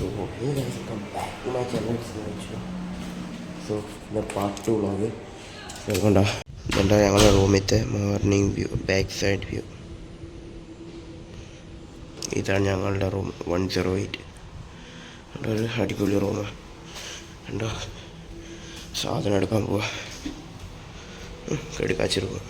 So hey guys, welcome back to my channel. So the part 2 vlog. So ഇതെന്താ ഞങ്ങളുടെ റൂമിലത്തെ morning view, back side view. ഇതാണ് ഞങ്ങളുടെ room 108. ഒരു അടിപൊളി റൂമാണ്. എന്താ സാധനം എടുക്കാൻ പോവാ, കെടുക്കാച്ചിരിക്കും.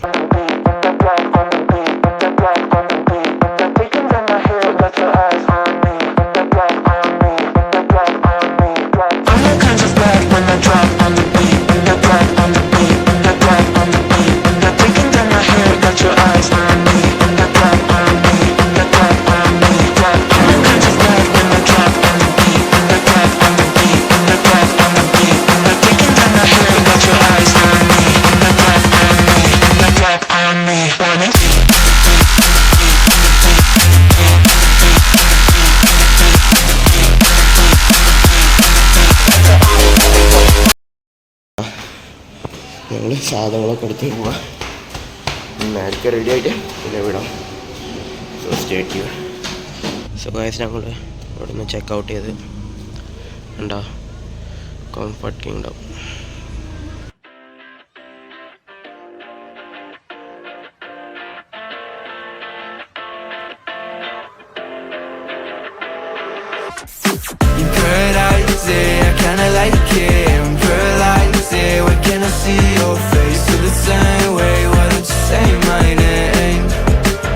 ഞങ്ങൾ സാധനങ്ങളൊക്കെ എടുത്ത് പോവാം. മാരിക്ക് റെഡി ആയിട്ട് പിന്നെ വിടാം. സോ സ്റ്റേറ്റ് ചെയ്യുക. സോ ഗൈസ്, ഞങ്ങൾ ഇവിടെ നിന്ന് ചെക്കൗട്ട് ചെയ്ത് എന്താ comfort kingdom. I kinda like it. I'm paralyzed, yeah. Why can't I see your face? Feel the same way, why don't you say my name?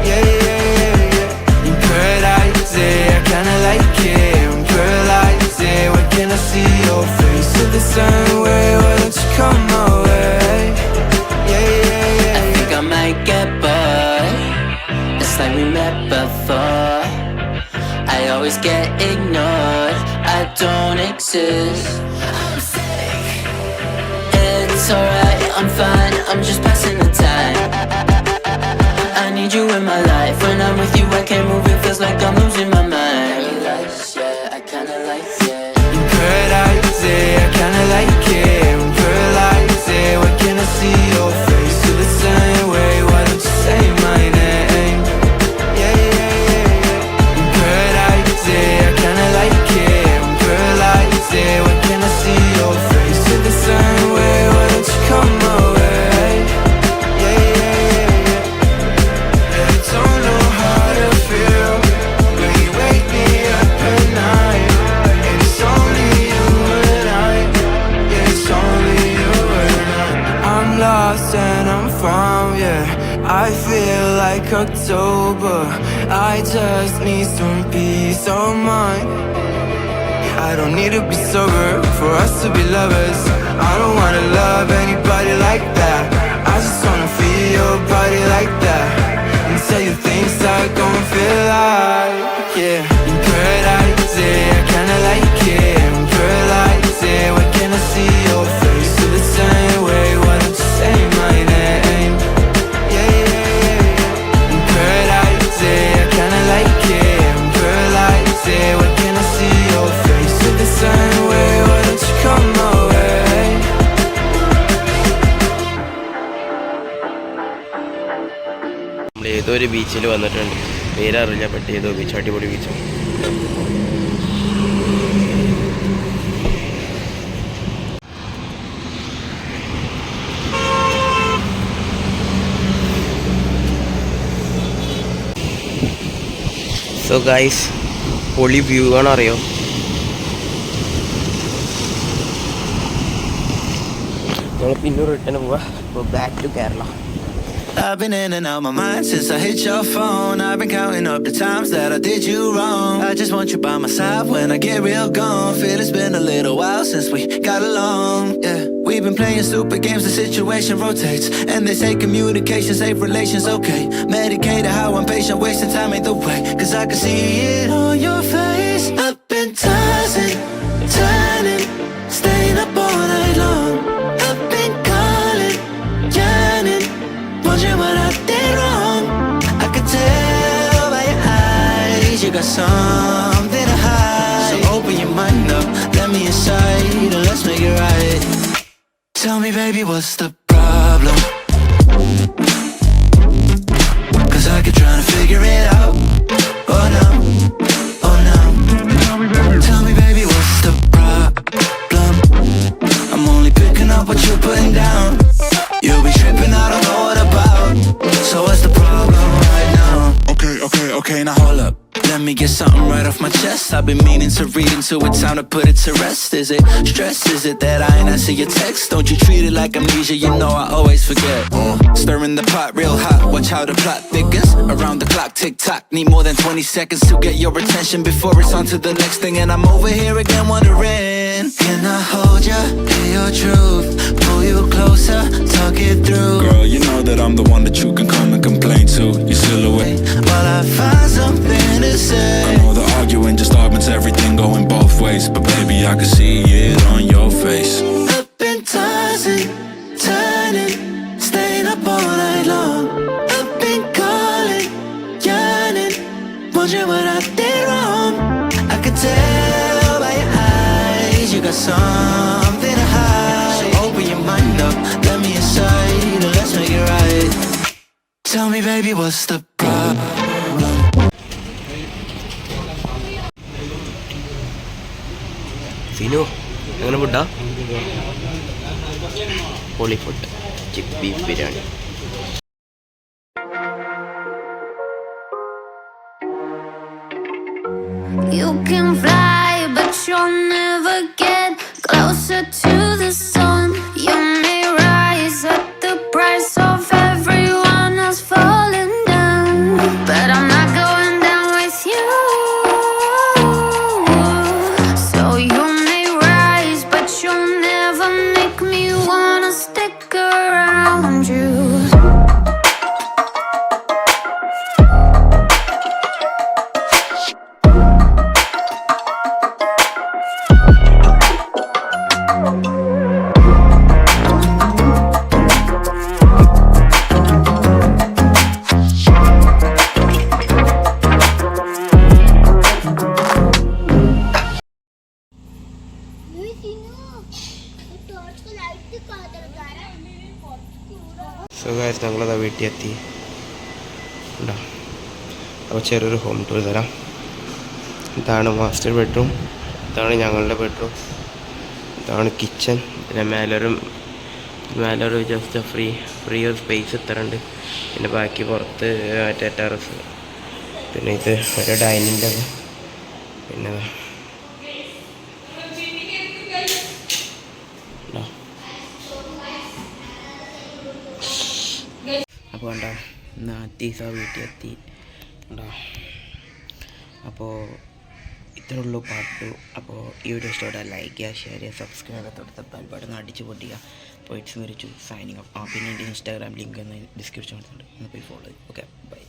Yeah, yeah, yeah, yeah. I'm paralyzed, yeah. I kinda like it. I'm paralyzed, yeah. Why can't I see your face? Feel the same way, why don't you come my way? Yeah, yeah, yeah. I think I might get bored. It's like we met before. I always get ignored, I don't exist. I'm sick. It's alright, I'm fine, I'm just passing the time. I need you in my life. When I'm with you I can't move, it feels like I'm losing my mind. Paralyzed, yeah, I kinda like it. I'm paralyzed, yeah, I kinda like it. I'm paralyzed, yeah, why can't I see your face? Feel the same way, why don't you say my name? Yeah, yeah, yeah, yeah. I'm paralyzed, yeah, I kinda like it. I'm paralyzed, yeah, why can't I see your face? Feel the same way, why don't you come my way? Yeah, yeah, yeah, yeah. I don't know how to feel when you wake me up at night. And it's only you and I. Yeah, it's only you and I. I'm lost and I'm found, yeah. I feel like October. I just need some peace of mind. I don't need to be sober for us to be lovers. I don't wanna love anybody like that. I just wanna feel your body like that and tell you things I gon' feel like, yeah. I'm paralyzed, yeah, I kinda like it. I'm paralyzed, yeah, why can't I see your face? Feel the same way, why don't you say my name? Yeah, yeah, yeah, yeah. I'm paralyzed, yeah, I kinda like it. I'm paralyzed, yeah, why can't I see your face? Feel the same way, why don't you come my way? നമ്മൾ ഏതോ ഒരു ബീച്ചിൽ വന്നിട്ടുണ്ട്, പേരറിയില്ല, പെട്ട് ഏതോ beach, അടിപൊളി beach. So guys, പൊളി view ആണ്, അറിയോ? നമ്മൾ പിന്നെ റിട്ടേൺ പോവാ. Back to Kerala. I've been in and out my mind since I hit your phone. I've been counting up the times that I did you wrong. I just want you by my side when I get real gone. Feel it's been a little while since we got along, yeah. We've been playing stupid games, the situation rotates. And they say communication, safe relations, okay. Medicated how I'm patient, wasting time ain't the way. Cause I can see it on your face. I've been tossing, turning, staying up all night long. I've been calling, yearning, wondering what I did wrong. I could tell by your eyes you got something to hide. So open your mind up, let me inside, and let's make it right. Tell me baby, what's the problem? Cause I keep trying to figure it out. Oh no, oh no. Tell me baby, stress. I've been meaning to read into it, time to put it to rest. Is it stress? Is it that I ain't answer your text? Don't you treat it like amnesia, you know I always forget. Stirring the pot real hot, watch how the plot thickens. Around the clock, tick tock, need more than 20 seconds to get your attention before it's on to the next thing. And I'm over here again wondering, can I hold ya, hear your truth, pull you closer, talk it through? Girl, you know that I'm the one that you can come and complain to. Your silhouette, while I find something to say. I know the arguing just augments everything going both ways, but baby, I can see it on your face. I've been tossing, turning, staying up all night long. I've been calling, yearning, wondering what I did wrong. I could tell by your eyes you got something to hide. So open your mind up, let me inside, and let's make it right. Tell me, baby, what's the problem? Sinu എങ്ങനെ ഫുഡാ? പൊളി food, chick beef biryani. You can fly, but you'll never get closer to the sun. You may rise at the price of everyone else falling down, but I'm not going down with you. So you may rise, but you'll never make me wanna stick around you. So guys, ഞങ്ങളതാ വീട്ടിൽ എത്തി ഉണ്ടോ. അപ്പോൾ ചെറിയൊരു home tour തരാം. ഇതാണ് master bedroom, ഇതാണ് ഞങ്ങളുടെ ബെഡ്റൂം, ഇതാണ് കിച്ചൺ. പിന്നെ മേലൊരു ജസ്റ്റ് ഫ്രീ ഒരു സ്പേസ് ഇത്രയുണ്ട്. പിന്നെ ബാക്കി പുറത്ത് മറ്റേ ടെറസ്. പിന്നെ ഇത് ഒരു ഡൈനിൻ്റെ പിന്നെ അപ്പോൾ ഉണ്ടോ നാത്തീസ വീട്ടിൽ എത്തി ഉണ്ടോ. അപ്പോൾ ഇത്രേ ഉള്ളൂ പാർട്ട് 2. അപ്പോൾ ഈ വീഡിയോ ഇഷ്ടപ്പെട്ടാൽ ലൈക്ക് ചെയ്യുക, ഷെയർ ചെയ്യുക, സബ്സ്ക്രൈബ് ചെയ്യുക, തൊടുത്ത ബെൽ ബട്ടൺ അടിച്ച് പൊട്ടിക്കുക. അപ്പോൾ ഇറ്റ്സ് വെരി സൈനിങ് ഓഫ്. പിന്നെ എൻ്റെ ഇൻസ്റ്റാഗ്രാം ലിങ്ക് ഒന്ന് ഡിസ്ക്രിപ്ഷൻ കൊടുത്തിട്ടുണ്ട്, ഒന്ന് പോയി ഫോളോ ചെയ്യും. Okay, by.